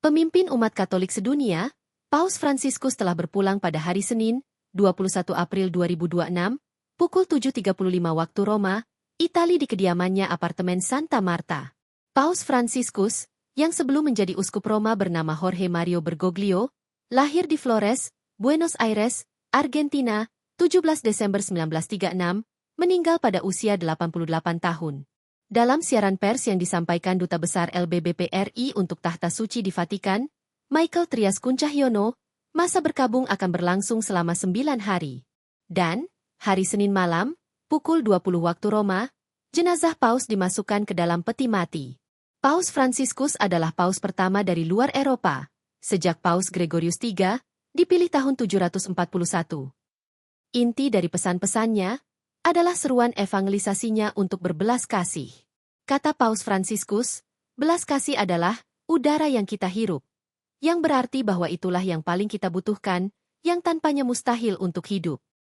Pemimpin umat Katolik sedunia, Paus Fransiskus telah berpulang pada hari Senin, 21 April 2026, pukul 7.35 waktu Roma, Italia di kediamannya apartemen Santa Marta. Paus Fransiskus, yang sebelum menjadi uskup Roma bernama Jorge Mario Bergoglio, lahir di Flores, Buenos Aires, Argentina, 17 Desember 1936, meninggal pada usia 88 tahun. Dalam siaran pers yang disampaikan Duta Besar LBBP RI untuk Tahta Suci di Vatikan, Michael Trias Kuncahyono, masa berkabung akan berlangsung selama 9 hari. Dan, hari Senin malam, pukul 20 waktu Roma, jenazah Paus dimasukkan ke dalam peti mati. Paus Fransiskus adalah Paus pertama dari luar Eropa, sejak Paus Gregorius III, dipilih tahun 741. Inti dari pesan-pesannya adalah seruan evangelisasinya untuk berbelas kasih. Kata Paus Fransiskus, belas kasih adalah udara yang kita hirup, yang berarti bahwa itulah yang paling kita butuhkan, yang tanpanya mustahil untuk hidup.